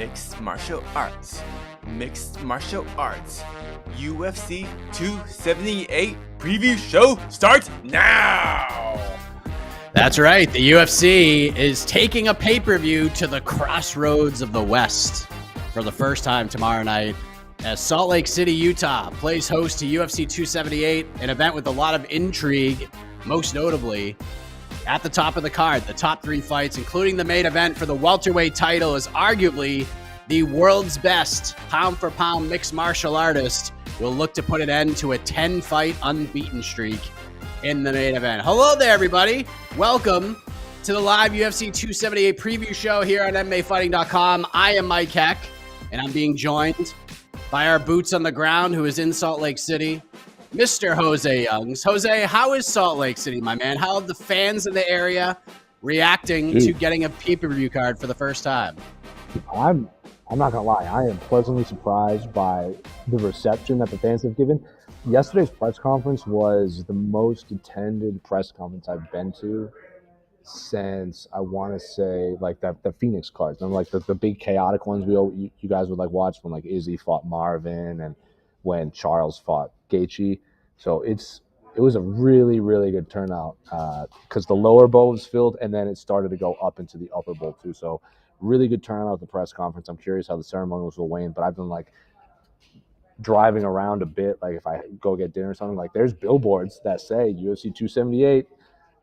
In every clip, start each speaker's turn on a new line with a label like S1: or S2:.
S1: mixed martial arts. Mixed martial arts. UFC 278 preview show starts now!
S2: That's right. The UFC is taking a pay-per-view to the crossroads of the West for the first time tomorrow night as Salt Lake City, Utah plays host to UFC 278, an event with a lot of intrigue, most notably at the top of the card. The top three fights, including the main event for the welterweight title, is arguably the world's best pound-for-pound mixed martial artist, will look to put an end to a 10-fight unbeaten streak in the main event. Hello there, everybody. Welcome to the live UFC 278 preview show here on MMAfighting.com. I am Mike Heck, and I'm being joined by our boots on the ground, who is in Salt Lake City, Mr. José Youngs. José, how is Salt Lake City, my man? How are the fans in the area reacting to getting a pay-per-view card for the first time?
S3: I'm not gonna lie, I am pleasantly surprised by the reception that the fans have given. Yesterday's press conference was the most attended press conference I've been to since, I want to say, like the Phoenix cards. And like the big chaotic ones you guys would like watch when like Izzy fought Marvin and when Charles fought Gaethje. So it was a really, really good turnout because the lower bowl was filled and then it started to go up into the upper bowl too. So really good turnout at the press conference. I'm curious how the ceremonials will wane, but I've been like driving around a bit. Like if I go get dinner or something, like there's billboards that say UFC 278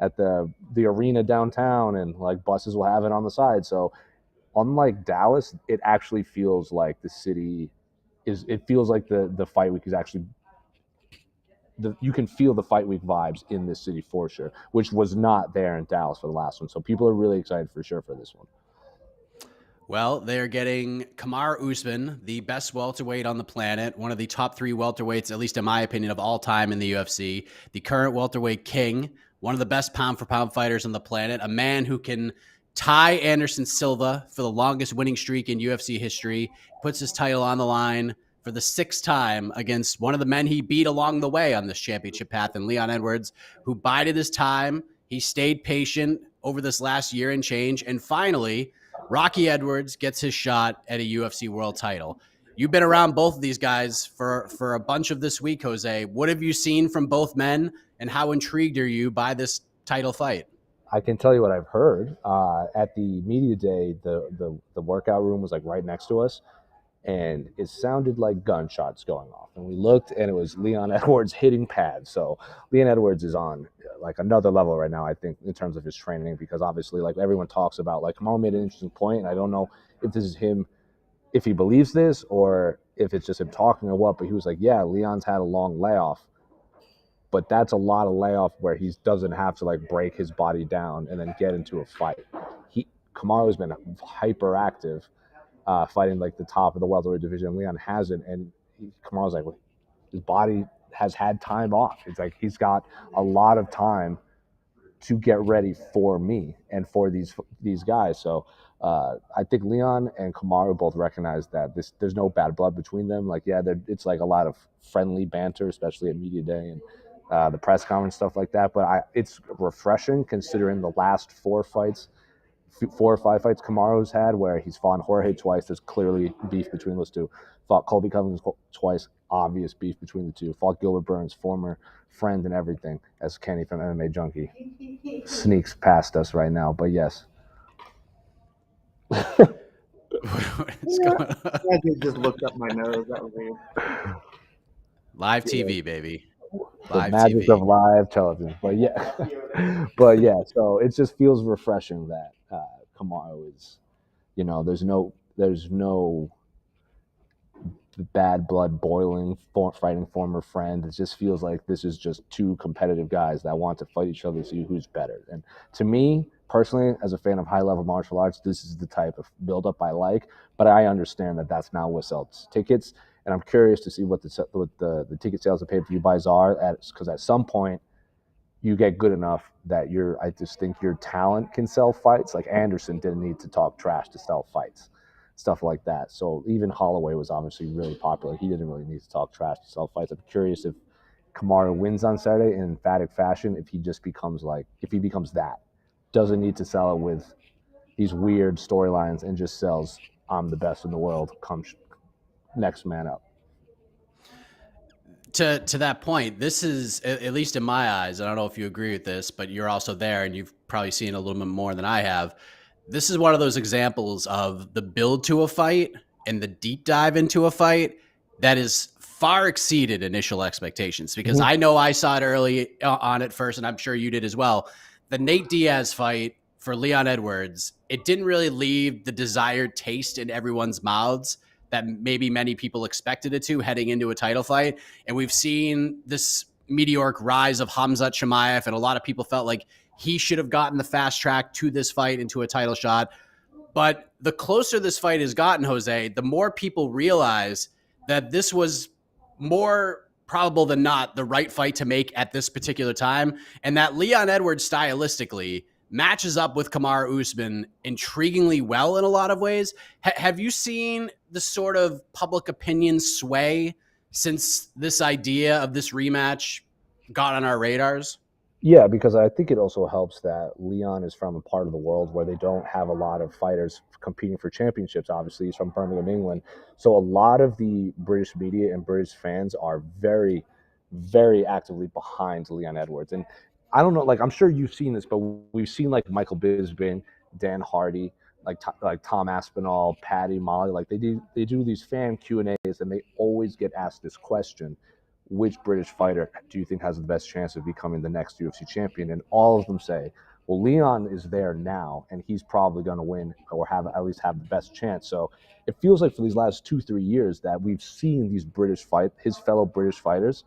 S3: at the arena downtown, and like buses will have it on the side. So unlike Dallas, it actually feels like the city it feels like the fight week is actually you can feel the fight week vibes in this city for sure, which was not there in Dallas for the last one. So people are really excited for sure for this one.
S2: Well, they're getting Kamaru Usman, the best welterweight on the planet, one of the top three welterweights, at least in my opinion, of all time in the UFC, the current welterweight king, one of the best pound-for-pound fighters on the planet, a man who can tie Anderson Silva for the longest winning streak in UFC history, puts his title on the line for the sixth time against one of the men he beat along the way on this championship path, and Leon Edwards, who bided his time. He stayed patient over this last year and change, and finally, Rocky Edwards gets his shot at a UFC world title. You've been around both of these guys for a bunch of this week, Jose. What have you seen from both men, and how intrigued are you by this title fight?
S3: I can tell you what I've heard. At the media day, the workout room was like right next to us, and it sounded like gunshots going off. And we looked, and it was Leon Edwards hitting pads. So Leon Edwards is on like another level right now, I think, in terms of his training, because obviously, like everyone talks about, like Kamaru made an interesting point, and I don't know if this is him, if he believes this or if it's just him talking or what, but he was like, yeah, Leon's had a long layoff, but that's a lot of layoff where he doesn't have to like break his body down and then get into a fight. Kamaru has been hyperactive, fighting like the top of the welterweight division. Leon hasn't, and Kamaru's like, his body has had time off. It's like he's got a lot of time to get ready for me and for these guys. So I think Leon and Kamaru both recognize that there's no bad blood between them. Like, yeah, it's like a lot of friendly banter, especially at media day and the press conference, stuff like that. But it's refreshing considering the last 4 or 5 fights Kamaru's had, where he's fought Jorge twice. There's clearly beef between those two. Fought Colby Covington twice. Obvious beef between the two. Fought Gilbert Burns, former friend and everything, as Kenny from MMA Junkie sneaks past us right now. But yes.
S2: What's going on?
S4: I just looked up my nose. That was weird.
S2: Live TV, baby.
S3: The magic of live television. But yeah, so it just feels refreshing that Kamaru is, there's no bad blood boiling, fighting former friend. It just feels like this is just two competitive guys that want to fight each other to see who's better. And to me, personally, as a fan of high-level martial arts, this is the type of build-up I like. But I understand that that's not what sells tickets. And I'm curious to see what the ticket sales and pay-per-view buys are, because at some point you get good enough that I just think your talent can sell fights. Like Anderson didn't need to talk trash to sell fights, stuff like that. So even Holloway was obviously really popular. He didn't really need to talk trash to sell fights. I'm curious if Kamaru wins on Saturday in emphatic fashion, if he becomes that, doesn't need to sell it with these weird storylines and just sells I'm the best in the world. Come next man up.
S2: To that point, this is, at least in my eyes, I don't know if you agree with this, but you're also there and you've probably seen a little bit more than I have. This is one of those examples of the build to a fight and the deep dive into a fight that is far exceeded initial expectations, because I know I saw it early on at first, and I'm sure you did as well. The Nate Diaz fight for Leon Edwards, it didn't really leave the desired taste in everyone's mouths that maybe many people expected it to heading into a title fight. And we've seen this meteoric rise of Khamzat Chimaev, and a lot of people felt like he should have gotten the fast track to this fight into a title shot. But the closer this fight has gotten, Jose, the more people realize that this was more probable than not the right fight to make at this particular time, and that Leon Edwards stylistically matches up with Kamaru Usman intriguingly well in a lot of ways. Have you seen the sort of public opinion sway since this idea of this rematch got on our radars?
S3: Yeah, because I think it also helps that Leon is from a part of the world where they don't have a lot of fighters competing for championships. Obviously, he's from Birmingham, England. So a lot of the British media and British fans are very, very actively behind Leon Edwards. And I don't know, like, I'm sure you've seen this, but we've seen like Michael Bisping, Dan Hardy, like Tom Aspinall, Patty, Molly, like they do these fan Q&As, and they always get asked this question: which British fighter do you think has the best chance of becoming the next UFC champion? And all of them say, well, Leon is there now, and he's probably going to win or at least have the best chance. So it feels like for these last 2-3 years that we've seen these his fellow British fighters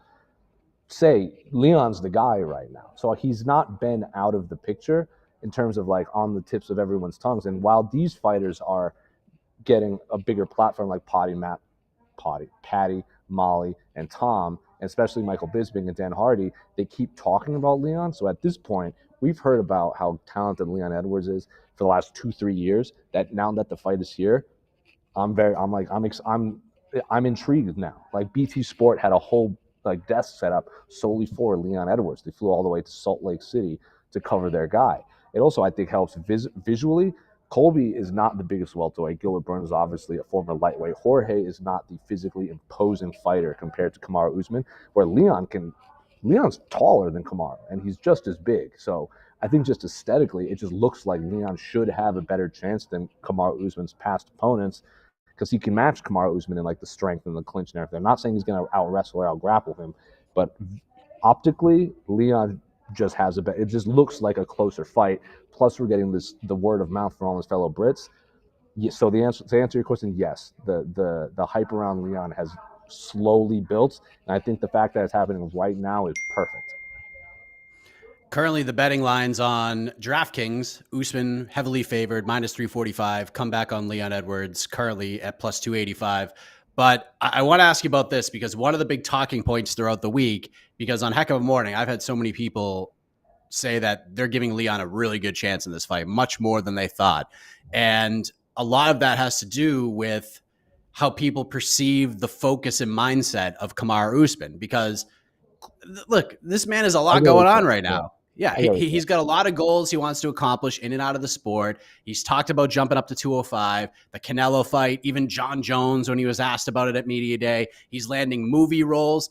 S3: say Leon's the guy right now. So he's not been out of the picture in terms of like on the tips of everyone's tongues. And while these fighters are getting a bigger platform like Patty, Molly, and Tom, and especially Michael Bisping and Dan Hardy, they keep talking about Leon. So at this point, we've heard about how talented Leon Edwards is for the last 2-3 years. That now that the fight is here, I'm intrigued now. Like BT Sport had a whole like desk set up solely for Leon Edwards. They flew all the way to Salt Lake City to cover their guy. It also, I think, helps visually. Colby is not the biggest welterweight. Gilbert Burns is obviously a former lightweight. Jorge is not the physically imposing fighter compared to Kamaru Usman, where Leon's taller than Kamaru, and he's just as big. So I think just aesthetically, it just looks like Leon should have a better chance than Kamaru Usman's past opponents, because he can match Kamaru Usman in like the strength and the clinch and everything. I'm not saying he's going to out wrestle or out grapple him, but optically, Leon just has it just looks like a closer fight. Plus, we're getting the word of mouth from all his fellow Brits. Yeah, so to answer your question, yes, the hype around Leon has slowly built, and I think the fact that it's happening right now is perfect.
S2: Currently, the betting lines on DraftKings: Usman heavily favored, -345. Comeback on Leon Edwards currently at +285. But I want to ask you about this, because one of the big talking points throughout the week, because on Heck of a Morning, I've had so many people say that they're giving Leon a really good chance in this fight, much more than they thought. And a lot of that has to do with how people perceive the focus and mindset of Kamaru Usman, because look, this man has a lot going on right now. Yeah, he's got a lot of goals he wants to accomplish in and out of the sport. He's talked about jumping up to 205, the Canelo fight, even John Jones when he was asked about it at Media Day. He's landing movie roles.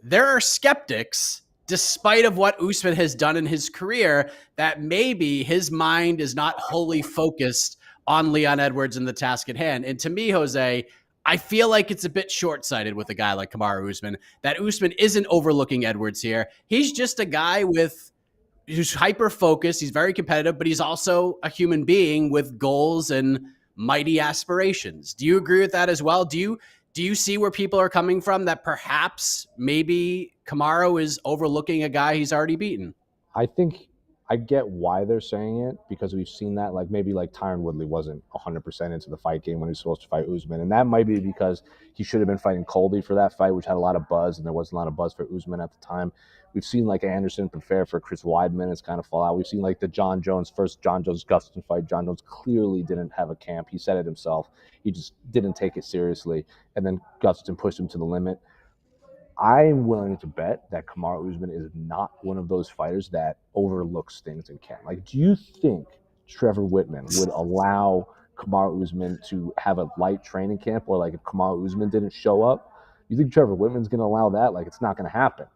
S2: There are skeptics, despite of what Usman has done in his career, that maybe his mind is not wholly focused on Leon Edwards and the task at hand. And to me, Jose, I feel like it's a bit short-sighted with a guy like Kamaru Usman, that Usman isn't overlooking Edwards here. He's just a guy who's hyper-focused. He's very competitive, but he's also a human being with goals and mighty aspirations. Do you agree with that as well? Do you see where people are coming from, that perhaps maybe Kamaru is overlooking a guy he's already beaten?
S3: I think I get why they're saying it, because we've seen that, like maybe like Tyron Woodley wasn't 100% into the fight game when he was supposed to fight Usman, and that might be because he should have been fighting Colby for that fight, which had a lot of buzz, and there wasn't a lot of buzz for Usman at the time. We've seen like Anderson prepare for Chris Weidman. It's kind of fall out. We've seen like the first John Jones Gustafsson fight. John Jones clearly didn't have a camp. He said it himself. He just didn't take it seriously. And then Gustafsson pushed him to the limit. I'm willing to bet that Kamaru Usman is not one of those fighters that overlooks things in camp. Like, do you think Trevor Whitman would allow Kamaru Usman to have a light training camp, or like if Kamaru Usman didn't show up, you think Trevor Whitman's going to allow that? Like, it's not going to happen.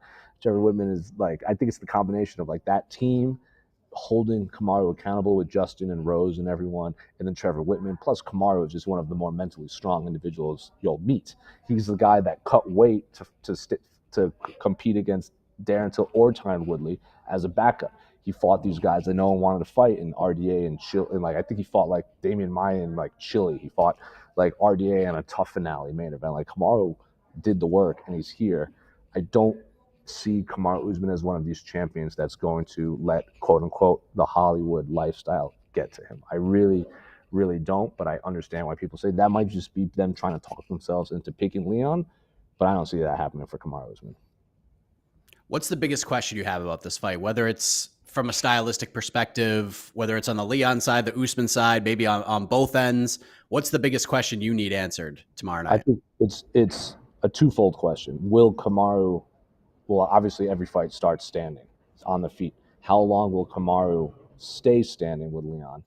S3: Trevor Whitman is like, I think it's the combination of like that team holding Kamaru accountable with Justin and Rose and everyone, and then Trevor Whitman. Plus, Kamaru is just one of the more mentally strong individuals you'll meet. He's the guy that cut weight to compete against Darren Till or Tyron Woodley as a backup. He fought these guys that no one wanted to fight in RDA and Chile. And like, I think he fought like Damian Maia in like Chile. He fought like RDA in a tough finale main event. Like, Kamaru did the work and he's here. I don't see Kamaru Usman as one of these champions that's going to let, quote unquote, the Hollywood lifestyle get to him. I really, really don't, but I understand why people say that might just be them trying to talk themselves into picking Leon, but I don't see that happening for Kamaru Usman.
S2: What's the biggest question you have about this fight? Whether it's from a stylistic perspective, whether it's on the Leon side, the Usman side, maybe on both ends, what's the biggest question you need answered tomorrow night?
S3: I think it's a twofold question. Will Kamaru, well, obviously every fight starts standing on the feet. How long will Kamaru stay standing with Leon?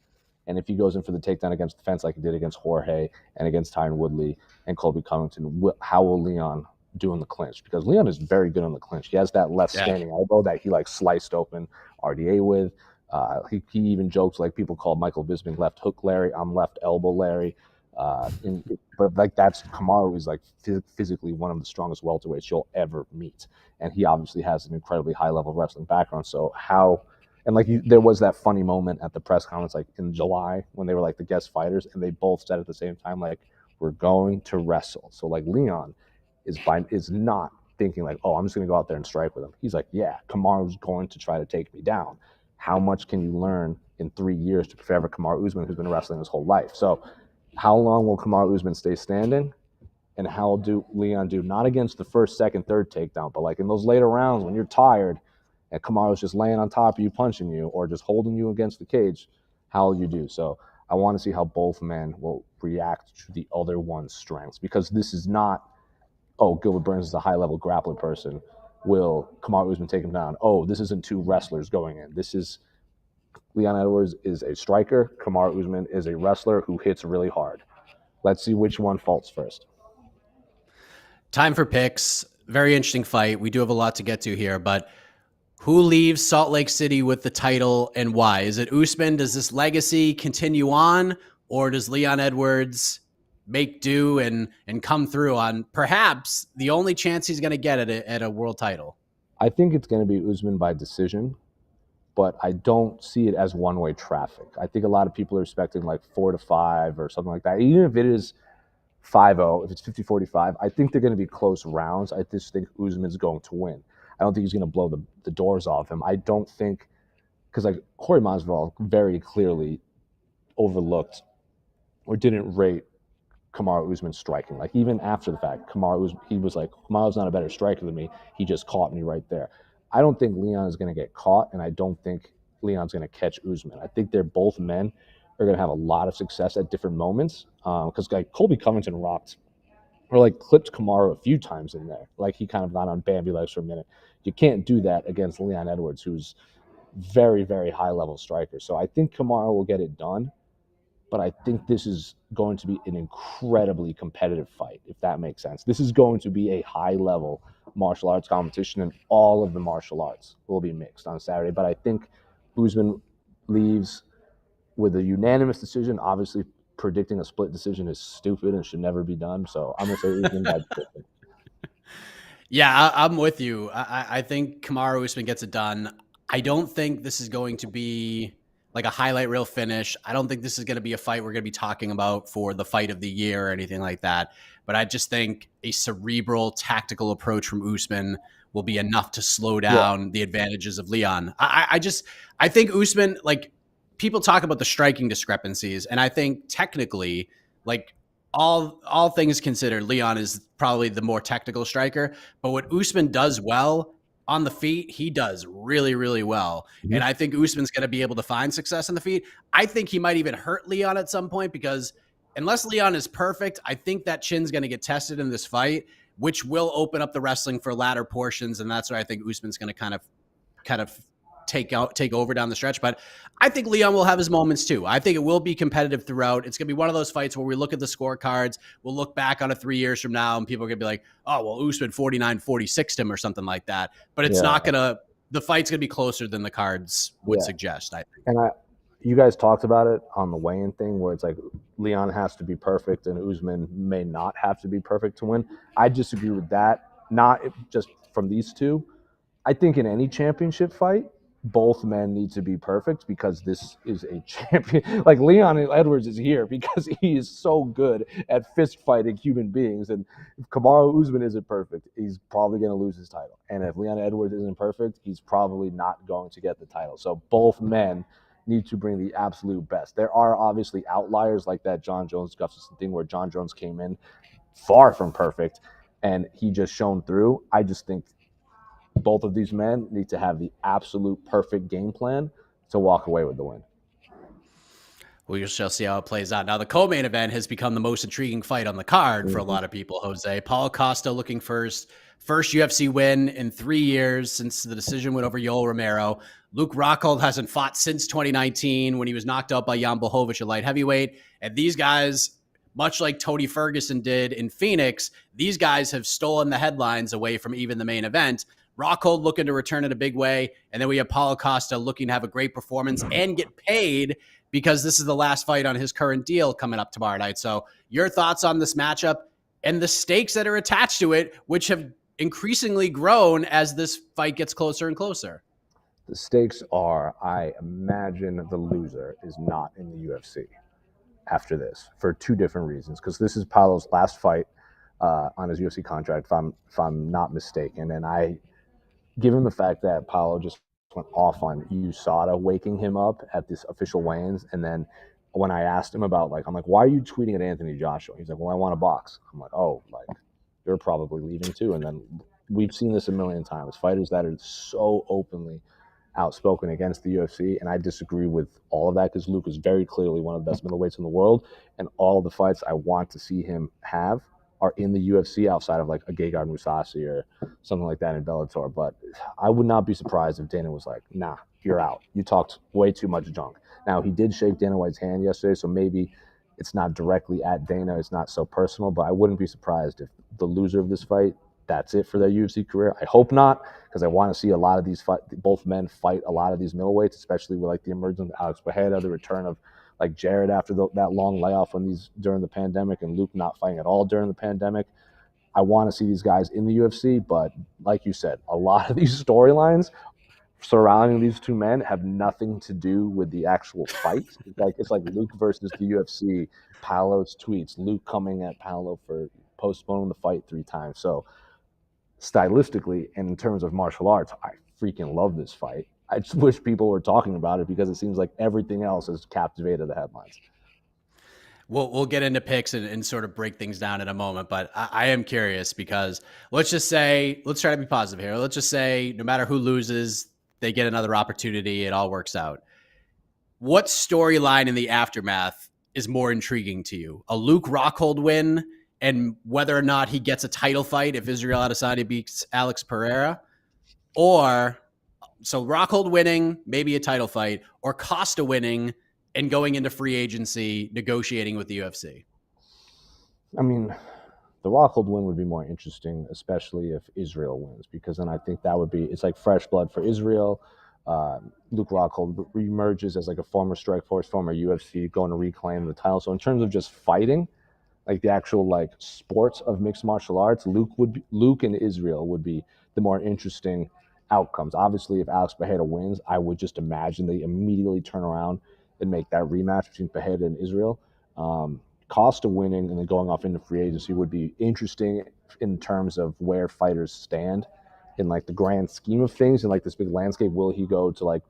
S3: And if he goes in for the takedown against the fence like he did against Jorge and against Tyron Woodley and Colby Covington, how will Leon do in the clinch? Because Leon is very good in the clinch. He has that left standing elbow that he like sliced open RDA with. He even jokes, like, people call Michael Bisping left hook Larry. I'm left elbow Larry. But like, that's Kamaru is like physically one of the strongest welterweights you'll ever meet, and he obviously has an incredibly high level wrestling background. So how, and like there was that funny moment at the press conference like in July when they were like the guest fighters, and they both said at the same time like, we're going to wrestle. So like Leon is not thinking like, oh, I'm just going to go out there and strike with him. He's like, yeah, Kamaru's going to try to take me down. How much can you learn in 3 years to prepare for Kamaru Usman, who's been wrestling his whole life? So how long will Kamaru Usman stay standing? And how will Leon do, not against the first, second, third takedown, but like in those later rounds when you're tired and Kamaru's just laying on top of you, punching you, or just holding you against the cage, how will you do? So I want to see how both men will react to the other one's strengths, because this is not, oh, Gilbert Burns is a high-level grappling person. Will Kamaru Usman take him down? Oh, this isn't two wrestlers going in. This is Leon Edwards is a striker. Kamaru Usman is a wrestler who hits really hard. Let's see which one falls first.
S2: Time for picks. Very interesting fight. We do have a lot to get to here, but who leaves Salt Lake City with the title and why? Is it Usman? Does this legacy continue on, or does Leon Edwards make do and come through on perhaps the only chance he's going to get at a world title?
S3: I think it's going to be Usman by decision, but I don't see it as one-way traffic. I think a lot of people are expecting like 4-5 or something like that. Even if it is 5-0, if it's 50-45, I think they're going to be close rounds. I just think Usman's going to win. I don't think he's going to blow the doors off him. I don't think, because like Jorge Masvidal very clearly overlooked or didn't rate Kamaru Usman striking. Like, even after the fact, he was like, Kamaru's not a better striker than me. He just caught me right there. I don't think Leon is going to get caught, and I don't think Leon's going to catch Usman. I think they're both men are going to have a lot of success at different moments. Because like Colby Covington clipped Kamaru a few times in there. Like, he kind of got on Bambi legs for a minute. You can't do that against Leon Edwards, who's very, very high level striker. So I think Kamaru will get it done. But I think this is going to be an incredibly competitive fight, if that makes sense. This is going to be a high-level martial arts competition, and all of the martial arts will be mixed on Saturday. But I think Usman leaves with a unanimous decision. Obviously, predicting a split decision is stupid and should never be done. So I'm going to say Usman by decision.
S2: Yeah, I'm with you. I think Kamaru Usman gets it done. I don't think this is going to be like a highlight reel finish. I don't think this is going to be a fight we're going to be talking about for the fight of the year or anything like that. But I just think a cerebral, tactical approach from Usman will be enough to slow down the advantages of Leon. I think Usman, like, people talk about the striking discrepancies, and I think technically, like, all things considered, Leon is probably the more technical striker. But what Usman does well on the feet, he does really, really well. Mm-hmm. And I think Usman's going to be able to find success on the feet. I think he might even hurt Leon at some point, because unless Leon is perfect, I think that chin's going to get tested in this fight, which will open up the wrestling for latter portions. And that's where I think Usman's going to kind of take over down the stretch. But I think Leon will have his moments too. I think it will be competitive throughout. It's going to be one of those fights where we look at the scorecards. We'll look back on it 3 years from now and people are going to be like, oh, well, Usman 49-46'd him or something like that. But it's not going to – the fight's going to be closer than the cards would suggest, I think.
S3: And you guys talked about it on the weigh-in thing where it's like Leon has to be perfect and Usman may not have to be perfect to win. I disagree with that, not just from these two. I think in any championship fight, both men need to be perfect because this is a champion. Like Leon Edwards is here because he is so good at fist fighting human beings. And if Kamaru Usman isn't perfect, he's probably going to lose his title. And if Leon Edwards isn't perfect, he's probably not going to get the title. So both men need to bring the absolute best. There are obviously outliers like that John Jones-Gustafsson thing where John Jones came in far from perfect and he just shone through. I just think both of these men need to have the absolute perfect game plan to walk away with the win.
S2: We shall see how it plays out. Now, the co-main event has become the most intriguing fight on the card for a lot of people, Jose. Paulo Costa looking first UFC win in 3 years since the decision went over Yoel Romero. Luke Rockhold hasn't fought since 2019 when he was knocked out by Jan Blachowicz at light heavyweight. And these guys, much like Tony Ferguson did in Phoenix, these guys have stolen the headlines away from even the main event. Rockhold looking to return in a big way. And then we have Paulo Costa looking to have a great performance and get paid because this is the last fight on his current deal coming up tomorrow night. So your thoughts on this matchup and the stakes that are attached to it, which have increasingly grown as this fight gets closer and closer.
S3: The stakes are, I imagine the loser is not in the UFC after this for two different reasons. Because this is Paulo's last fight on his UFC contract, if I'm not mistaken. And given the fact that Paulo just went off on USADA waking him up at this official weigh-ins, and then when I asked him about, I'm like, why are you tweeting at Anthony Joshua? He's like, well, I want to box. I'm like, oh, you're probably leaving too. And then we've seen this a million times. Fighters that are so openly outspoken against the UFC, and I disagree with all of that because Luke is very clearly one of the best middleweights in the world, and all the fights I want to see him have are in the UFC outside of a Gegard Mousasi or something like that in Bellator. But I would not be surprised if Dana was like, nah, you're out. You talked way too much junk. Now, he did shake Dana White's hand yesterday, so maybe it's not directly at Dana. It's not so personal, but I wouldn't be surprised if the loser of this fight, that's it for their UFC career. I hope not, because I want to see a lot of these both men fight a lot of these middleweights, especially with the emergence of Alex Pereira, the return of Jared after that long layoff during the pandemic, and Luke not fighting at all during the pandemic. I want to see these guys in the UFC, but like you said, a lot of these storylines surrounding these two men have nothing to do with the actual fight. It's like Luke versus the UFC, Paulo's tweets, Luke coming at Paulo for postponing the fight 3 times. So stylistically and in terms of martial arts, I freaking love this fight. I just wish people were talking about it because it seems like everything else has captivated the headlines.
S2: We'll get into picks and sort of break things down in a moment, but I am curious because let's try to be positive here. Let's just say no matter who loses, they get another opportunity. It all works out. What storyline in the aftermath is more intriguing to you? A Luke Rockhold win and whether or not he gets a title fight if Israel Adesanya beats Alex Pereira, or so Rockhold winning, maybe a title fight, or Costa winning and going into free agency, negotiating with the UFC?
S3: I mean, the Rockhold win would be more interesting, especially if Israel wins, because then I think it's like fresh blood for Israel. Luke Rockhold reemerges as a former Strikeforce, former UFC, going to reclaim the title. So in terms of just fighting, the actual sports of mixed martial arts, Luke and Israel would be the more interesting outcomes. Obviously, if Alex Pereira wins, I would just imagine they immediately turn around and make that rematch between Pereira and Israel. Costa winning and then going off into free agency would be interesting in terms of where fighters stand in the grand scheme of things and this big landscape. Will he go to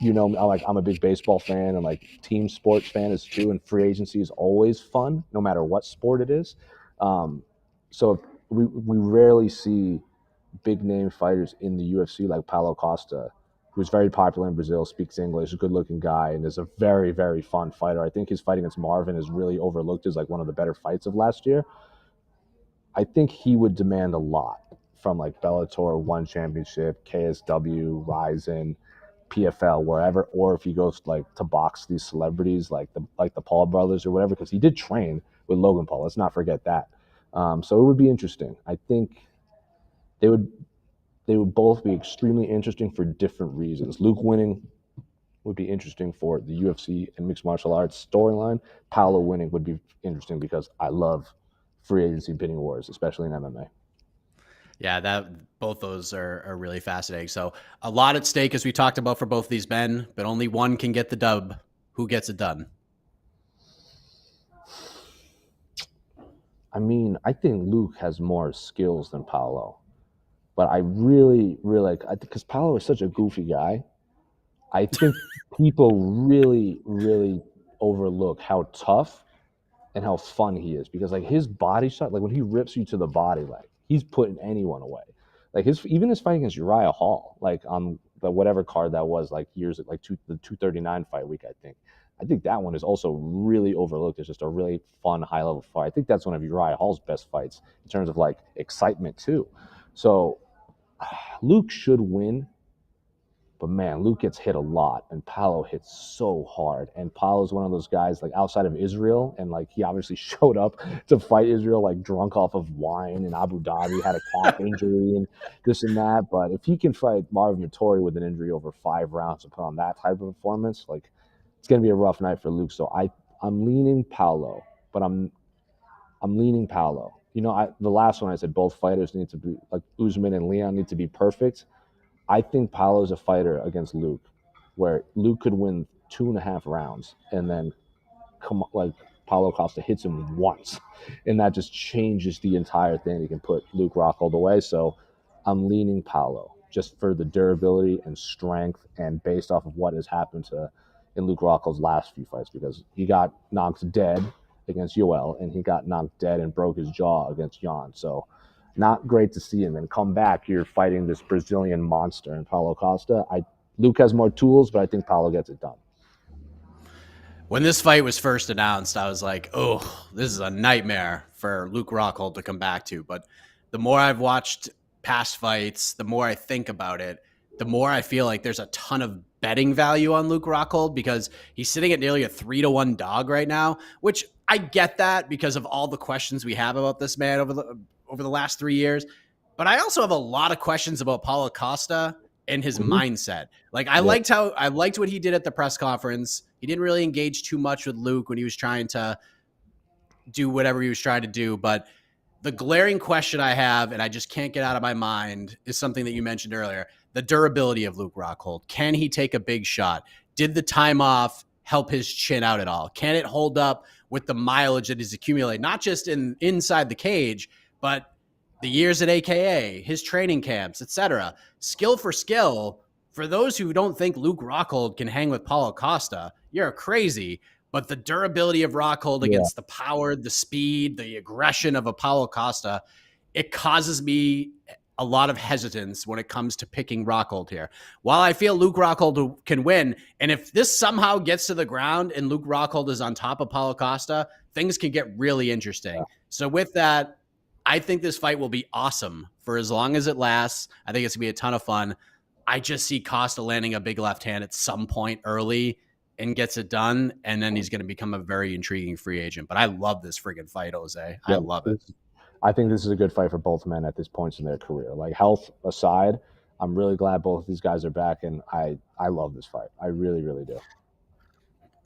S3: I'm a big baseball fan and team sports fan is too, and free agency is always fun no matter what sport it is. So we rarely see big name fighters in the UFC like Paulo Costa, who's very popular in Brazil, speaks English, a good looking guy, and is a very, very fun fighter. I think his fight against Marvin is really overlooked as one of the better fights of last year. I think he would demand a lot from like Bellator, One Championship, KSW, Ryzen, PFL, wherever, or if he goes like to box these celebrities like the Paul brothers or whatever, because he did train with Logan Paul. Let's not forget that. So it would be interesting. I think they would both be extremely interesting for different reasons. Luke winning would be interesting for the UFC and mixed martial arts storyline. Paulo winning would be interesting because I love free agency bidding wars, especially in MMA.
S2: Yeah, both those are really fascinating. So a lot at stake, as we talked about, for both these men, but only one can get the dub. Who gets it done?
S3: I mean, I think Luke has more skills than Paulo, but I really like, because Paulo is such a goofy guy. I think people really overlook how tough and how fun he is, because like his body shot, like when he rips you to the body, like he's putting anyone away. Like even his fight against Uriah Hall, like on the whatever card that was, like years, like the 239 fight week, I think that one is also really overlooked. It's just a really fun high level fight. I think that's one of Uriah Hall's best fights in terms of like excitement too. So Luke should win. But man, Luke gets hit a lot, and Paulo hits so hard. And Paulo's one of those guys, like outside of Israel, and like he obviously showed up to fight Israel like drunk off of wine in Abu Dhabi, had a calf injury and this and that. But if he can fight Marvin Vettori with an injury over 5 rounds and put on that type of performance, like it's gonna be a rough night for Luke. So I'm leaning Paulo, but I'm leaning Paulo. You know, the last one I said both fighters need to be like Usman and Leon need to be perfect. I think Paulo's a fighter against Luke, where Luke could win 2.5 rounds, and then Paulo Costa hits him once, and that just changes the entire thing. He can put Luke Rockhold away. So I'm leaning Paulo just for the durability and strength, and based off of what has happened in Luke Rockhold's last few fights, because he got knocked dead against Yoel, and he got knocked dead and broke his jaw against Jan. So not great to see him. And come back, you're fighting this Brazilian monster in Paulo Costa. Luke has more tools, but I think Paulo gets it done.
S2: When this fight was first announced, I was like, oh, this is a nightmare for Luke Rockhold to come back to. But the more I've watched past fights, the more I think about it, the more I feel like there's a ton of betting value on Luke Rockhold, because he's sitting at nearly a 3-1 dog right now, which I get that because of all the questions we have about this man over the last 3 years. But I also have a lot of questions about Paulo Costa and his mindset. Like I liked what he did at the press conference. He didn't really engage too much with Luke when he was trying to do whatever he was trying to do. But the glaring question I have, and I just can't get out of my mind, is something that you mentioned earlier: the durability of Luke Rockhold. Can he take a big shot? Did the time off help his chin out at all? Can it hold up with the mileage that he's accumulated, not just inside the cage, but the years at AKA, his training camps, etc. Skill for skill, for those who don't think Luke Rockhold can hang with Paulo Costa, you're crazy. But the durability of Rockhold against the power, the speed, the aggression of a Paulo Costa, it causes me a lot of hesitance when it comes to picking Rockhold here. While I feel Luke Rockhold can win, and if this somehow gets to the ground and Luke Rockhold is on top of Paulo Costa, things can get really interesting. Yeah. So with that, I think this fight will be awesome for as long as it lasts. I think it's going to be a ton of fun. I just see Costa landing a big left hand at some point early and gets it done, and then he's going to become a very intriguing free agent. But I love this friggin' fight, Jose. I love it.
S3: I think this is a good fight for both men at this point in their career. Like, health aside, I'm really glad both of these guys are back, and I love this fight. I really do.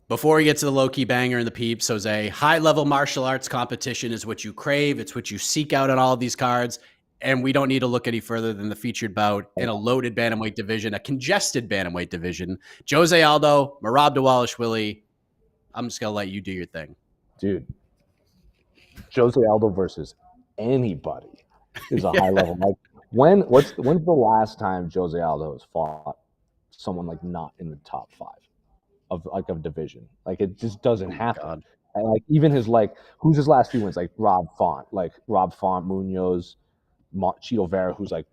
S2: Before we get to the low-key banger and the peeps, Jose, high-level martial arts competition is what you crave. It's what you seek out on all of these cards, and we don't need to look any further than the featured bout in a loaded bantamweight division, a congested bantamweight division. José Aldo, Merab Dvalishvili. I'm just going to let you do your thing.
S3: Dude, José Aldo versus anybody is a high level. Like, when's the last time José Aldo has fought someone like not in the top 5 of division? Like, it just doesn't happen. And like, even his, like, who's his last few wins? Like Rob Font, Munoz, Chito Vera, who's like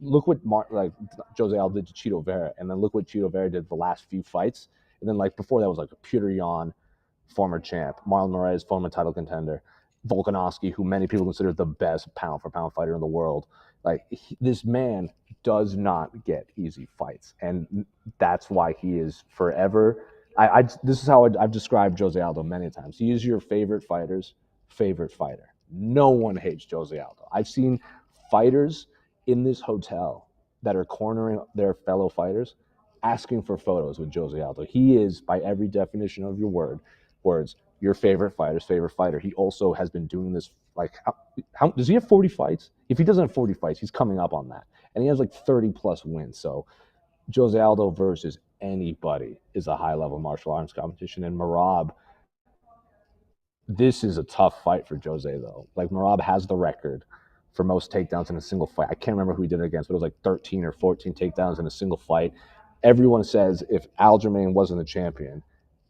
S3: look what José Aldo did to Chito Vera, and then look what Chito Vera did the last few fights, and then like before that was like Peter Yan, former champ, Marlon Moraes, former title contender, Volkanovski, who many people consider the best pound for pound fighter in the world. Like this man does not get easy fights, and that's why he is forever. This is how I've described Jose Aldo many times. He is your favorite fighter's favorite fighter. No one hates Jose Aldo. I've seen fighters in this hotel that are cornering their fellow fighters, asking for photos with Jose Aldo. He is, by every definition of your words, your favorite fighter's favorite fighter. He also has been doing this, like, how does he have 40 fights? If he doesn't have 40 fights, he's coming up on that. And he has like 30 plus wins. So Jose Aldo versus anybody is a high-level martial arts competition. And Merab, this is a tough fight for Jose, though. Like, Merab has the record for most takedowns in a single fight. I can't remember who he did it against, but it was like 13 or 14 takedowns in a single fight. Everyone says if Aljamain wasn't the champion,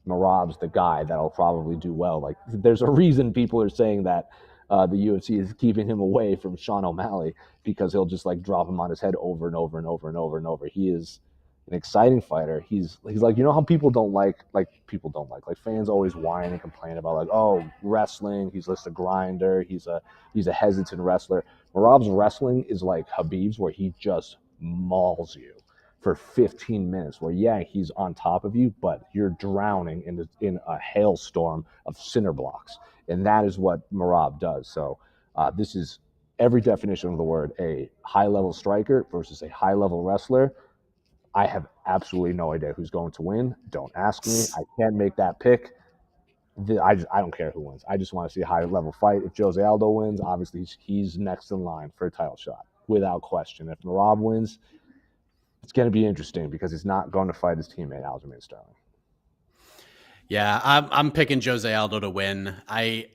S3: Merab's the guy that'll probably do well. Like, there's a reason people are saying that the UFC is keeping him away from Sean O'Malley, because he'll just like drop him on his head over and over and over and over and over. He is an exciting fighter. He's like, you know how people don't like fans always whine and complain about, like, oh, wrestling, he's just a grinder, he's a hesitant wrestler. Merab's wrestling is like Khabib's, where he just mauls you for 15 minutes, where, yeah, he's on top of you, but you're drowning in a hailstorm of cinder blocks. And that is what Merab does. So this is every definition of the word, a high-level striker versus a high-level wrestler. I have absolutely no idea who's going to win. Don't ask me. I can't make that pick. I don't care who wins. I just want to see a high-level fight. If Jose Aldo wins, obviously he's next in line for a title shot, without question. If Merab wins, it's going to be interesting, because he's not going to fight his teammate Aljamain Sterling.
S2: Yeah, I'm picking Jose Aldo to win. I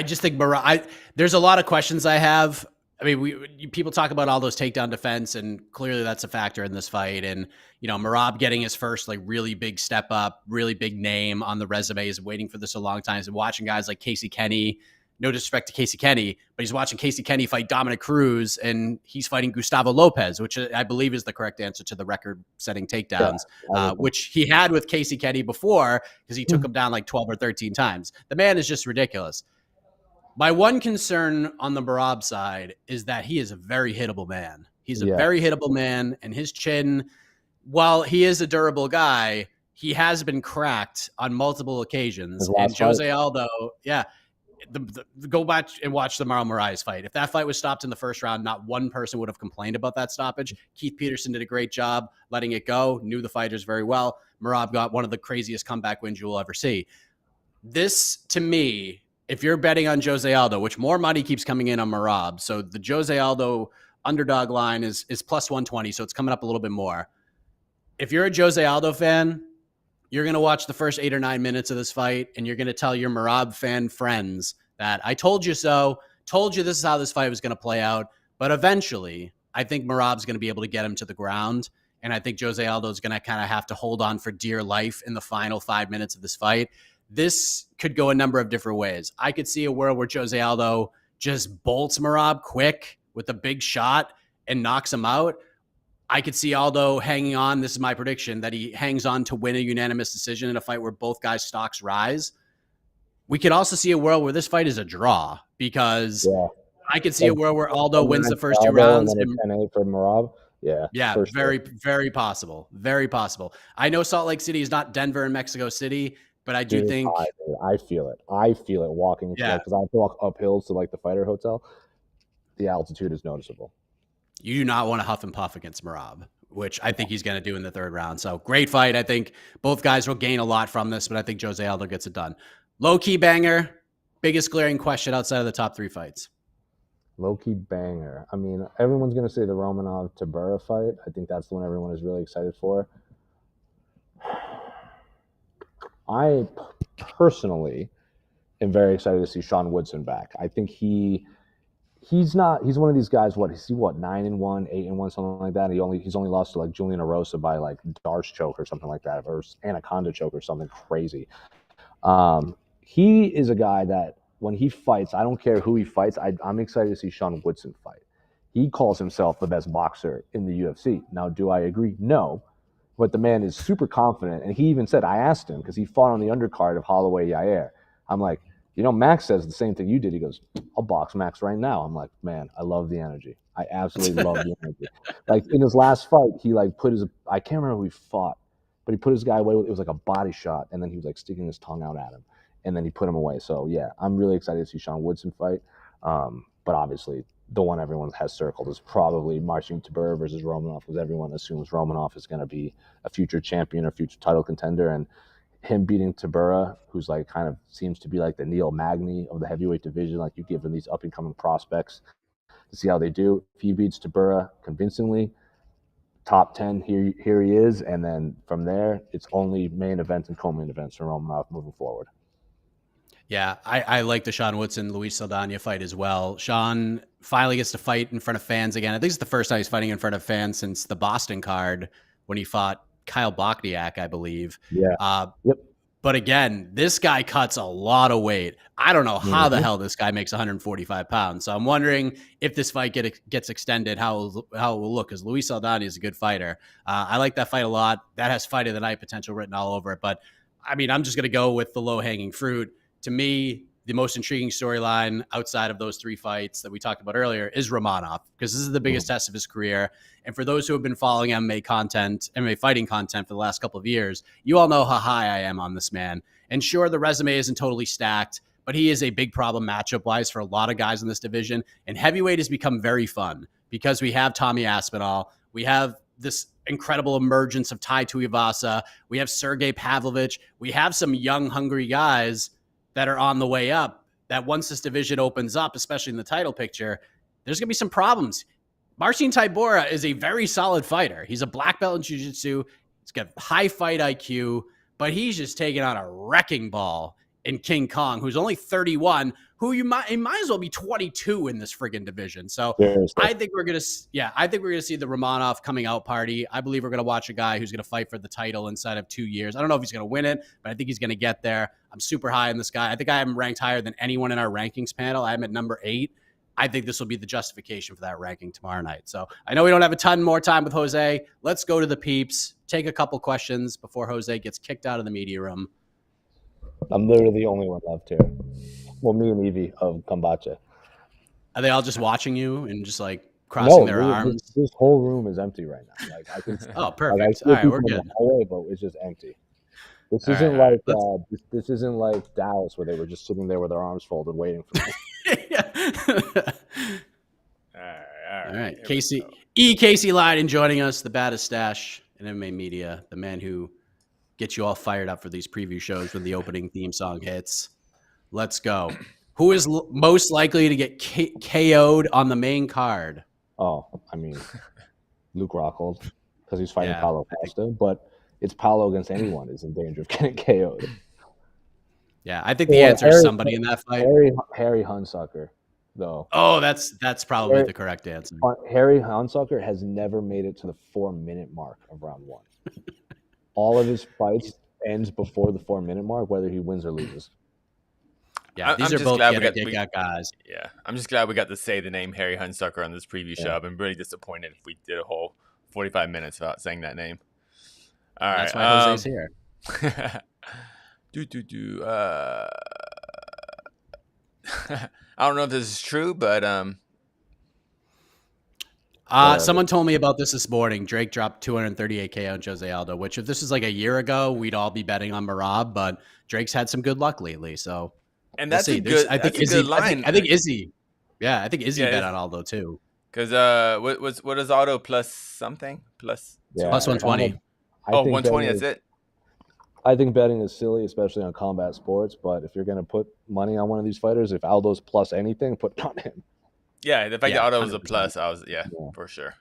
S2: just think Merab. There's a lot of questions I have. I mean, people talk about Aldo's takedown defense, and clearly that's a factor in this fight. And Merab getting his first like really big step up, really big name on the resume, is waiting for this a long time. He's been watching guys like Casey Kenny. No disrespect to Casey Kenny, but he's watching Casey Kenny fight Dominic Cruz, and he's fighting Gustavo Lopez, which I believe is the correct answer to the record-setting takedowns, which he had with Casey Kenny before, because he took him down like 12 or 13 times. The man is just ridiculous. My one concern on the Merab side is that he is a very hittable man. He's a very hittable man, and his chin, while he is a durable guy, he has been cracked on multiple occasions. And Jose Aldo, go back and watch the Marlon Moraes fight. If that fight was stopped in the first round, not one person would have complained about that stoppage. Keith Peterson did a great job letting it go, knew the fighters very well. Merab got one of the craziest comeback wins you will ever see. This, to me, if you're betting on Jose Aldo, which more money keeps coming in on Merab, so the Jose Aldo underdog line is plus 120, so it's coming up a little bit more. If you're a Jose Aldo fan, you're going to watch the first 8 or 9 minutes of this fight, and you're going to tell your Merab fan friends that I told you so, told you this is how this fight was going to play out. But eventually, I think Merab's going to be able to get him to the ground, and I think Jose Aldo is going to kind of have to hold on for dear life in the final 5 minutes of this fight. This could go a number of different ways. I could see a world where Jose Aldo just bolts Merab quick with a big shot and knocks him out. I could see Aldo hanging on. This is my prediction, that he hangs on to win a unanimous decision in a fight where both guys' stocks rise. We could also see a world where this fight is a draw, because I could see a world where Aldo wins the first 2 rounds.
S3: And 10-8 for Merab.
S2: Yeah, very, very possible. Very possible. I know Salt Lake City is not Denver and Mexico City, but I do think
S3: I feel it. I feel it walking, because I have to walk up hills to like the fighter hotel. The altitude is noticeable.
S2: You do not want to huff and puff against Merab, which I think he's going to do in the 3rd round. So great fight. I think both guys will gain a lot from this, but I think Jose Aldo gets it done. Low-key banger, biggest glaring question outside of the top 3 fights.
S3: Low-key banger. I mean, everyone's going to say the Romanov-Tybura fight. I think that's the one everyone is really excited for. I personally am very excited to see Sean Woodson back. I think he's one of these guys, is he 9-1, 8-1, something like that? He's only lost to like Julian Erosa by like Darce choke or something like that, or Anaconda choke or something crazy. He is a guy that when he fights, I don't care who he fights, I'm excited to see Sean Woodson fight. He calls himself the best boxer in the UFC. Now, do I agree? No. But the man is super confident, and he even said, I asked him, because he fought on the undercard of Holloway Yair. I'm like, Max says the same thing you did. He goes, I'll box Max right now. I'm like, man, I love the energy. I absolutely love the energy. Like in his last fight, he like put his, I can't remember who he fought, but he put his guy away with, it was like a body shot, and then he was like sticking his tongue out at him, and then he put him away. So yeah, I'm really excited to see Sean Woodson fight. But obviously the one everyone has circled is probably Marcin Tybura versus Romanov, because everyone assumes Romanov is going to be a future champion or future title contender, and him beating Tybura, who's like kind of seems to be like the Neil Magny of the heavyweight division. Like you give him these up and coming prospects to see how they do. If he beats Tybura convincingly, top 10, here he is, and then from there, it's only main events and co-main events for Romanov moving forward.
S2: Yeah, I like the Sean Woodson Luis Saldana fight as well. Sean finally gets to fight in front of fans again. I think it's the first time he's fighting in front of fans since the Boston card when he fought Kyle Bochniak, I believe.
S3: Yeah. Yep.
S2: But again, this guy cuts a lot of weight. I don't know how the hell this guy makes 145 pounds. So I'm wondering if this fight gets extended, how it will look, because Luis Saldana is a good fighter. I like that fight a lot. That has fight of the night potential written all over it. But I mean, I'm just going to go with the low-hanging fruit. To me, the most intriguing storyline outside of those three fights that we talked about earlier is Romanov, because this is the biggest test of his career. And for those who have been following MMA fighting content for the last couple of years, you all know how high I am on this man. And sure, the resume isn't totally stacked, but he is a big problem matchup-wise for a lot of guys in this division. And heavyweight has become very fun because we have Tommy Aspinall. We have this incredible emergence of Tai Tuivasa. We have Sergey Pavlovich. We have some young, hungry guys that are on the way up, that once this division opens up, especially in the title picture, there's going to be some problems. Marcin Tybura is a very solid fighter. He's a black belt in jiu-jitsu. He's got high fight IQ, but he's just taking on a wrecking ball in King Kong, who's only 31, who he might as well be 22 in this friggin' division. So I think we're going to see the Romanov coming out party. I believe we're going to watch a guy who's going to fight for the title inside of 2 years. I don't know if he's going to win it, but I think he's going to get there. I'm super high on this guy. I think I have him ranked higher than anyone in our rankings panel. I'm at number 8. I think this will be the justification for that ranking tomorrow night. So I know we don't have a ton more time with Jose. Let's go to the peeps, take a couple questions before Jose gets kicked out of the media room.
S3: I'm literally the only one left here. Well, me and Evie of Kombacha.
S2: Are they all just watching you and just like crossing their arms?
S3: This whole room is empty right now. Like I can.
S2: Oh, perfect.
S3: Like,
S2: all right, we're good.
S3: Hallway, but it's just empty. This isn't like this isn't like Dallas where they were just sitting there with their arms folded waiting for me.
S2: All right. Casey Lyden joining us, the baddest stash in MMA media, the man who gets you all fired up for these preview shows when the opening theme song hits. Let's go. Who is most likely to get KO'd on the main card?
S3: Oh, I mean, Luke Rockhold, because he's fighting Paulo Costa, but it's Paulo against anyone is in danger of getting KO'd.
S2: Yeah, I think the answer is somebody in that fight.
S3: Harry Hunsucker, though.
S2: Oh, that's probably the correct answer.
S3: Harry Hunsucker has never made it to the 4-minute mark of round 1. All of his fights ends before the 4-minute mark, whether he wins or loses.
S2: Yeah, these are both get guys.
S1: Yeah, I'm just glad we got to say the name Harry Hunsucker on this preview show. I've been really disappointed if we did a whole 45 minutes without saying that name. All right,
S2: that's why Jose's here.
S1: I don't know if this is true, but
S2: someone told me about this morning. Drake dropped 238K on Jose Aldo, which if this is like a year ago, we'd all be betting on Merab, but Drake's had some good luck lately. So,
S1: and that's a good. I think Izzy.
S2: I think Izzy. Yeah, I think Izzy bet on Aldo too.
S1: Because what is Aldo plus something plus
S2: 120?
S1: Oh, 120. That's it.
S3: I think betting is silly, especially on combat sports. But if you're going to put money on one of these fighters, if Aldo's plus anything, put it on him.
S1: Yeah, the fact that Aldo was a plus, I was for sure.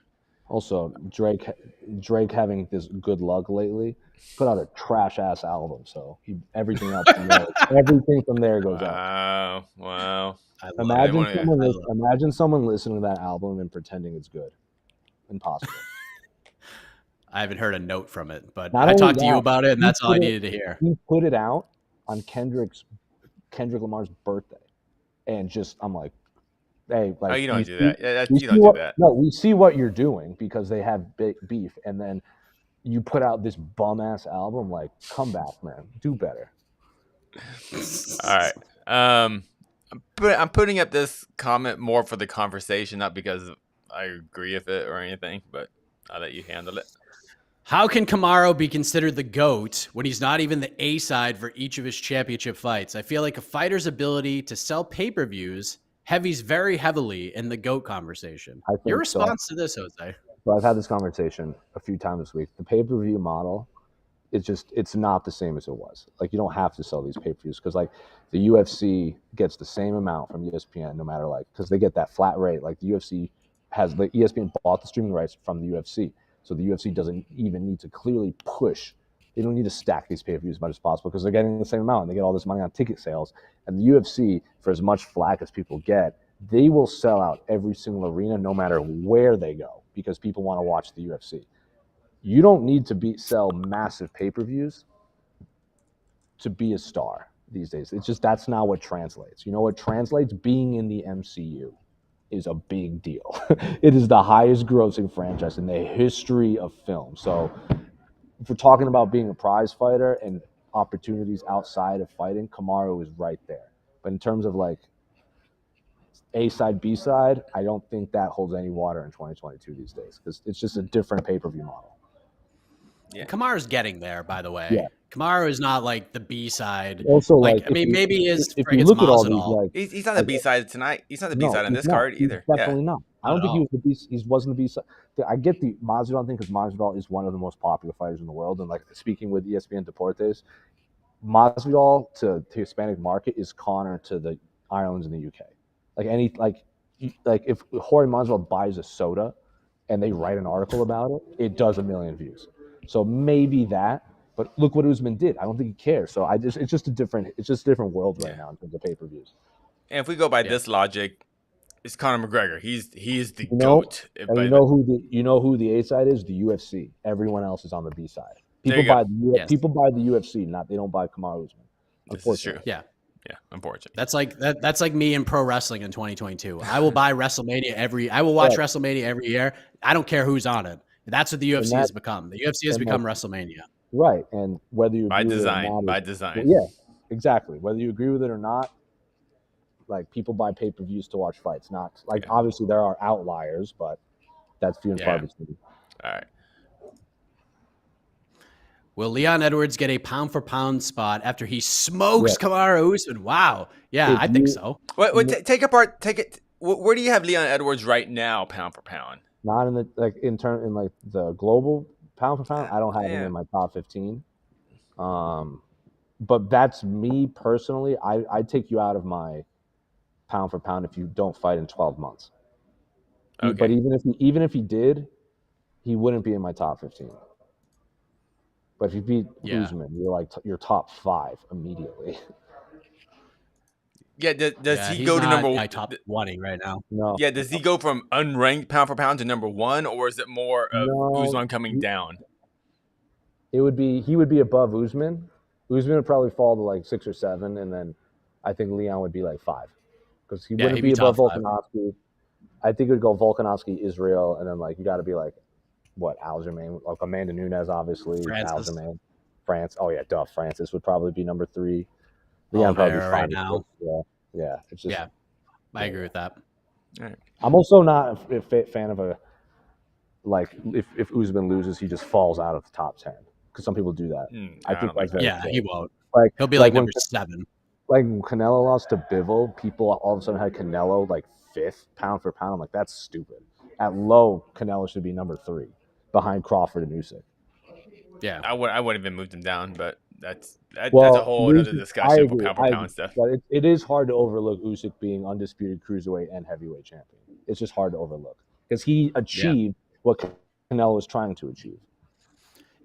S3: Also, Drake having this good luck lately, put out a trash ass album, so everything else from there goes out.
S1: Wow!
S3: Imagine someone listening to that album and pretending it's good. Impossible.
S2: I haven't heard a note from it, but I talked to you about it, and that's all I needed to hear.
S3: He put it out on Kendrick Lamar's birthday, and I'm like, hey, like,
S1: you don't do that. You don't do that.
S3: No, we see what you're doing because they have big beef, and then you put out this bum ass album. Like, come back, man, do better.
S1: All right, I'm putting up this comment more for the conversation, not because I agree with it or anything, but I'll let you handle it.
S2: How can Kamaru be considered the GOAT when he's not even the A side for each of his championship fights? I feel like a fighter's ability to sell pay-per-views heavies very heavily in the GOAT conversation.
S3: I think
S2: Your response to this, Jose?
S3: So I've had this conversation a few times this week. The pay-per-view model, it's not the same as it was. Like, you don't have to sell these pay-per-views because, like, the UFC gets the same amount from ESPN no matter, like, because they get that flat rate. Like, the UFC has, the ESPN bought the streaming rights from the UFC. So the UFC doesn't even need to clearly push. They don't need to stack these pay-per-views as much as possible because they're getting the same amount and they get all this money on ticket sales. And the UFC, for as much flack as people get, they will sell out every single arena no matter where they go because people want to watch the UFC. You don't need to sell massive pay-per-views to be a star these days. It's just that's not what translates. You know what translates? Being in the MCU is a big deal. It is the highest grossing franchise in the history of film. So if we're talking about being a prize fighter and opportunities outside of fighting, Kamaru is right there. But in terms of like A side, B side, I don't think that holds any water in 2022 these days because it's just a different pay-per-view model.
S2: Yeah. Kamaru's getting there, by the way.
S3: Yeah.
S2: Kamaru is not like the B side.
S3: Also,
S2: like,
S3: like,
S2: I mean, maybe he is.
S3: if you look at all these, like,
S1: He's not the B side tonight. He's not the B side on this card either.
S3: He's definitely not. I don't think he was the B. He wasn't the B side. I get the Masvidal thing because Masvidal is one of the most popular fighters in the world, and like speaking with ESPN Deportes, Masvidal to Hispanic market is Conor to the Irelands in the UK. Like if Jorge Masvidal buys a soda and they write an article about it, it does 1 million views. So maybe that, but look what Usman did. I don't think he cares. So it's just a different world right now in terms of pay-per-views.
S1: And if we go by this logic, it's Conor McGregor. He is the GOAT.
S3: And you know who the A side is? The UFC. Everyone else is on the B side. People buy the UFC, they don't buy Kamaru Usman.
S1: This is true.
S2: Yeah.
S1: Yeah, unfortunately.
S2: That's like me in pro wrestling in 2022. I will buy WrestleMania I will watch WrestleMania every year. I don't care who's on it. That's what the UFC has become. The UFC has become WrestleMania.
S3: Right. And whether you
S1: by
S3: agree
S1: design.
S3: with it or not,
S1: By design.
S3: Yeah, exactly. Whether you agree with it or not, like people buy pay-per-views to watch fights. Not like obviously there are outliers, but that's few and far between.
S1: All right.
S2: Will Leon Edwards get a pound-for-pound spot after he smokes Kamaru Usman? Wow. Yeah, I think so.
S1: Take it. Where do you have Leon Edwards right now, pound for pound?
S3: Not in the the global pound for pound. I don't have him in my top 15. But that's me personally. I'd take you out of my pound for pound if you don't fight in 12 months. Okay. But even if he did, he wouldn't be in my top 15. But if you beat Usman, you're like you're top 5 immediately.
S1: Yeah, does he go to number one?
S2: My top 20 right now.
S3: No.
S1: Yeah, does he go from unranked pound for pound to number 1, or is it more of Usman coming down?
S3: He would be above Usman. Usman would probably fall to like 6 or 7, and then I think Leon would be like 5 because he wouldn't be above Volkanovski. I think it would go Volkanovski, Israel, and then like you got to be like what Aljamain, like Amanda Nunes, obviously. Aljamain, France. Oh yeah, Francis would probably be number 3. Leon probably
S2: right now.
S3: Yeah. It's just,
S2: I agree with that.
S1: All right.
S3: I'm also not a fan of if Usman loses, he just falls out of the top 10 because some people do that. I think that's very
S2: he won't.
S3: Like
S2: he'll be like number 7.
S3: Like when Canelo lost to Bivol, people all of a sudden had Canelo like 5th pound for pound. I'm like, that's stupid. At low, Canelo should be number 3 behind Crawford and Usyk.
S2: Yeah,
S1: I wouldn't even move them down, but that's a whole other discussion for pound for pound stuff.
S3: But it is hard to overlook Usyk being undisputed cruiserweight and heavyweight champion. It's just hard to overlook because he achieved what Canelo was trying to achieve.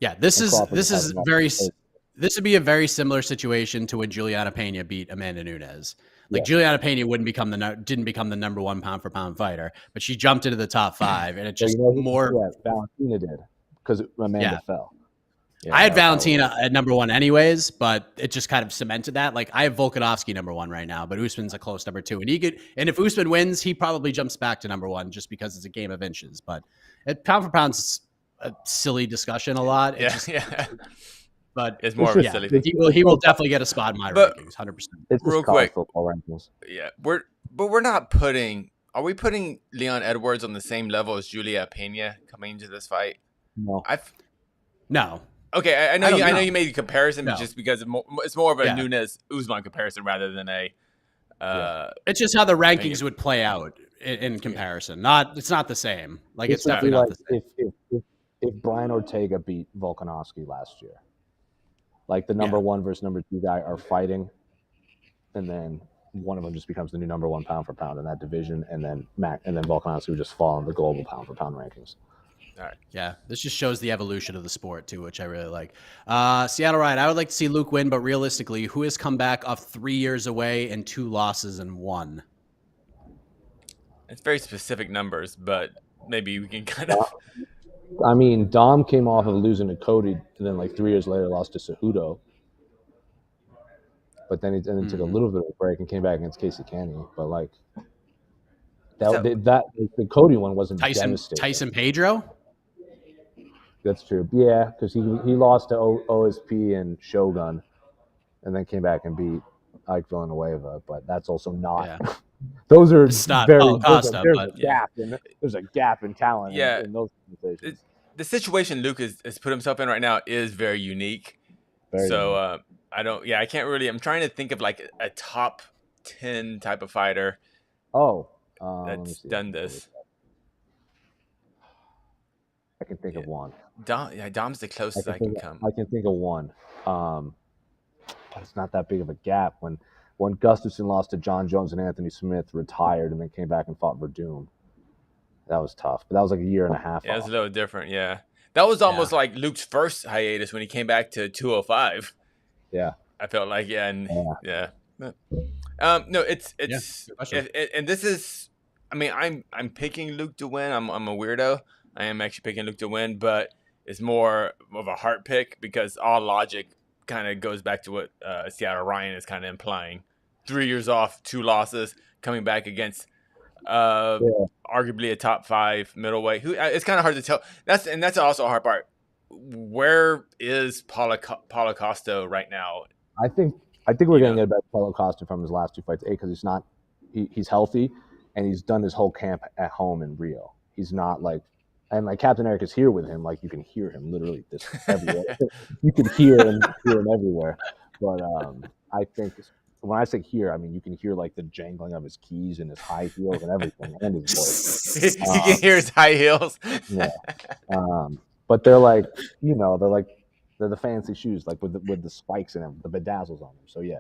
S2: Yeah, this would be a very similar situation to when Juliana Pena beat Amanda Nunes. Like Juliana Pena didn't become the number 1 pound for pound fighter, but she jumped into the top 5, and it just
S3: Valentina did because Amanda fell. Yeah,
S2: I had Valentina at number 1 anyways, but it just kind of cemented that. Like I have Volkanovski number 1 right now, but Usman's a close number 2, and if Usman wins, he probably jumps back to number 1 just because it's a game of inches. But pound for pound's a silly discussion a lot. But
S1: it's more of a silly thing.
S2: He will definitely get a spot in my rankings, 100%.
S3: It's
S1: real quick
S3: football rankings.
S1: Yeah, we're not putting Are we putting Leon Edwards on the same level as Julia Pena coming into this fight?
S3: No.
S2: No.
S1: Okay, I know
S2: don't
S1: you. I know
S2: know.
S1: you made the comparison, but
S2: No.
S1: just because it's more of a
S2: Yeah.
S1: Nunes Usman comparison rather than a.
S2: It's just how the rankings
S1: Pena.
S2: would play out in comparison. It's not the same. Like
S3: This
S2: it's
S3: would
S2: definitely
S3: be
S2: not
S3: like
S2: the same.
S3: if Brian Ortega beat Volkanovski last year. Like the number 1 versus number 2 guy are fighting, and then one of them just becomes the new number 1 pound for pound in that division, and then Volkanovski would just fall in the global pound for pound rankings.
S1: All right.
S2: Yeah, this just shows the evolution of the sport too, which I really like. Seattle Ryan, I would like to see Luke win, but realistically, who has come back off 3 years away and 2 losses and 1?
S1: It's very specific numbers, but maybe we can kind of.
S3: I mean, Dom came off of losing to Cody, and then like 3 years later lost to Cejudo. But then he took a little bit of a break and came back against Casey Kenny. But like the Cody one wasn't devastating.
S2: Tyson Pedro?
S3: That's true. Yeah, because he lost to OSP and Shogun, and then came back and beat Ike Villanueva. But that's also not. Yeah. Those are very
S2: Costa,
S3: there's a gap in talent in those conversations.
S1: The situation Luke has put himself in right now is very unique. I can't really. I'm trying to think of like a top 10 type of fighter.
S3: That's
S1: done this.
S3: I can think of one.
S1: Dom's the closest I can come.
S3: I can think of one. But it's not that big of a gap. When Gustafsson lost to John Jones and Anthony Smith, retired, and then came back and fought Verdum. That was tough. But that was like a year and a half.
S1: Yeah, it was a little different, yeah. That was almost like Luke's first hiatus when he came back to 205.
S3: Yeah.
S1: I felt like, No, it's and this is, I mean, I'm picking Luke to win. I'm a weirdo. I am actually picking Luke to win, but it's more of a heart pick because all logic kind of goes back to what Seattle Ryan is kind of implying. 3 years off, 2 losses, coming back against arguably a top 5 middleweight. It's kind of hard to tell. That's also a hard part. Where is Paulo Costa right now?
S3: I think we're going to get back Paulo Costa from his last 2 fights. Because he's healthy, and he's done his whole camp at home in Rio. He's not like, and like Captain Eric is here with him. Like you can hear him literally everywhere. You can hear him everywhere. But I think when I say hear, I mean you can hear like the jangling of his keys and his high heels and everything, and his voice.
S1: You can hear his high heels.
S3: Yeah. But they're like, they're the fancy shoes, like with the spikes in them, the bedazzles on them. So yeah,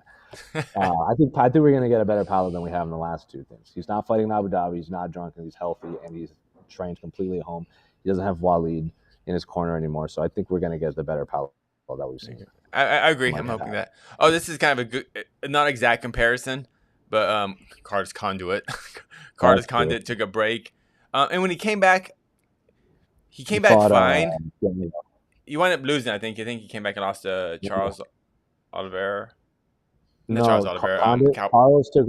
S3: I think we're gonna get a better Paulo than we have in the last 2 things. He's not fighting in Abu Dhabi. He's not drunk, and he's healthy, and he's trained completely at home. He doesn't have Waleed in his corner anymore. So I think we're gonna get the better Paulo that we've seen.
S1: I agree. I'm hoping that. Oh, this is kind of a good, not exact comparison, but Carter's Conduit. Carter's Conduit took a break, and when he came back, fine. You wound up losing, I think. I think he came back and lost to Charles Oliveira.
S3: No,
S1: Charles Oliveira.
S3: Carlos took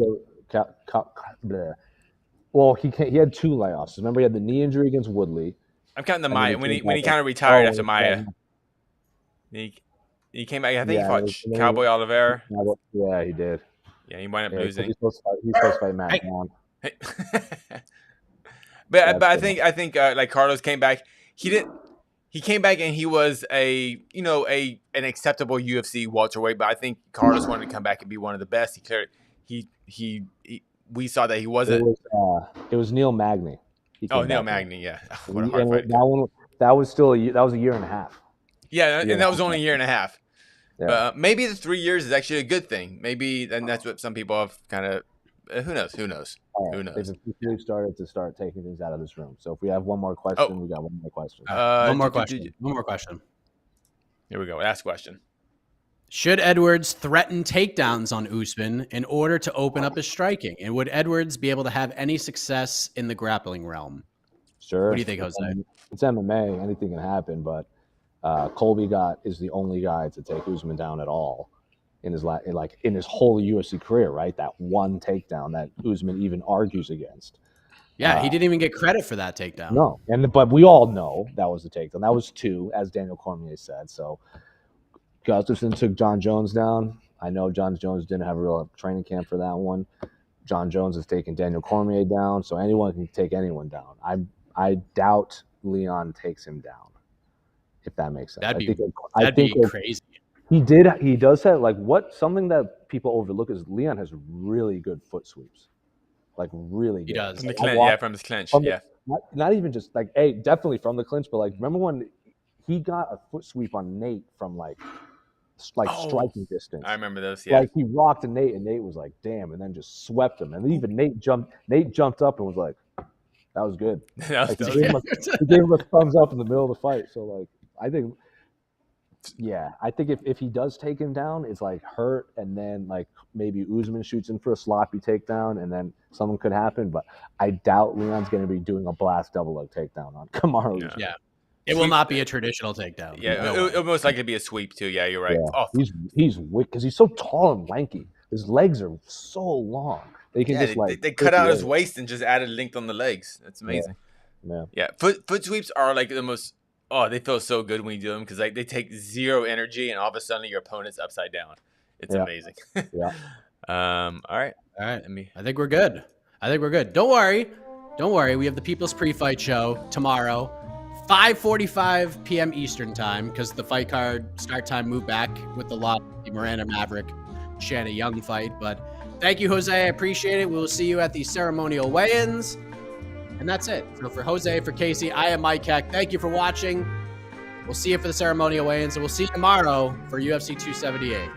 S3: well, he had 2 layoffs. Remember, he had the knee injury against Woodley.
S1: I'm counting the Maya. When he kind of retired after Maya. He came back. I think he fought Cowboy Oliveira.
S3: Yeah, he did.
S1: Yeah, he wound up losing.
S3: He's supposed to fight Matt Brown.
S1: But I think like Carlos came back. He came back and he was an acceptable UFC welterweight. But I think Carlos wanted to come back and be one of the best. We saw that he wasn't.
S3: It was Neil Magny.
S1: Neil Magny, yeah. What a hard fight.
S3: That was a year and a half.
S1: Yeah, and that was only a year and a half. Yeah. But maybe the 3 years is actually a good thing. Maybe, and that's what some people have kind of. Who knows? Who knows?
S3: It's officially started to start taking things out of this room. So if we have one more question, we got one more question.
S2: One more question.
S1: Here we go. Last question.
S2: Should Edwards threaten takedowns on Usman in order to open up his striking? And would Edwards be able to have any success in the grappling realm?
S3: Sure.
S2: What do you think, Jose?
S3: It's MMA. Anything can happen, but Colby is the only guy to take Usman down at all in his whole UFC career, right? That one takedown that Usman even argues against.
S2: Yeah, he didn't even get credit for that takedown.
S3: No, but we all know that was the takedown. That was 2, as Daniel Cormier said. So Gustafsson took John Jones down. I know John Jones didn't have a real training camp for that one. John Jones has taken Daniel Cormier down, so anyone can take anyone down. I doubt Leon takes him down, if that makes sense.
S2: That'd be crazy.
S3: He does have something that people overlook is Leon has really good foot sweeps. Like really good.
S2: He does.
S1: From the clinch, from his clinch.
S3: Not even just definitely from the clinch, but remember when he got a foot sweep on Nate from striking distance.
S1: I remember those. Yeah,
S3: he rocked Nate, and Nate was like, "Damn!" and then just swept him. And even Nate jumped up and was like, "That was good." He gave him a thumbs up in the middle of the fight. So I think if he does take him down, it's hurt, and then maybe Usman shoots in for a sloppy takedown, and then something could happen. But I doubt Leon's going to be doing a blast double leg takedown on Kamaru Usman.
S2: Yeah. It will not be a traditional takedown.
S1: Yeah, it'll most likely be a sweep too. Yeah, you're right.
S3: Yeah. Oh, he's wicked because he's so tall and lanky. His legs are so long. They can
S1: they cut out his waist and just added length on the legs. That's amazing.
S3: Yeah.
S1: Foot sweeps are the most. Oh, they feel so good when you do them because they take zero energy and all of a sudden your opponent's upside down. It's amazing.
S3: Yeah.
S1: All right.
S2: I think we're good. Don't worry. We have the People's Pre-Fight Show tomorrow. 5:45 p.m. Eastern time because the fight card start time moved back with the Miranda Maverick Shanna Young fight. But thank you, Jose. I appreciate it. We will see you at the ceremonial weigh-ins. And that's it. So for Jose, for Casey, I am Mike Heck. Thank you for watching. We'll see you for the ceremonial weigh-ins, and we'll see you tomorrow for UFC 278.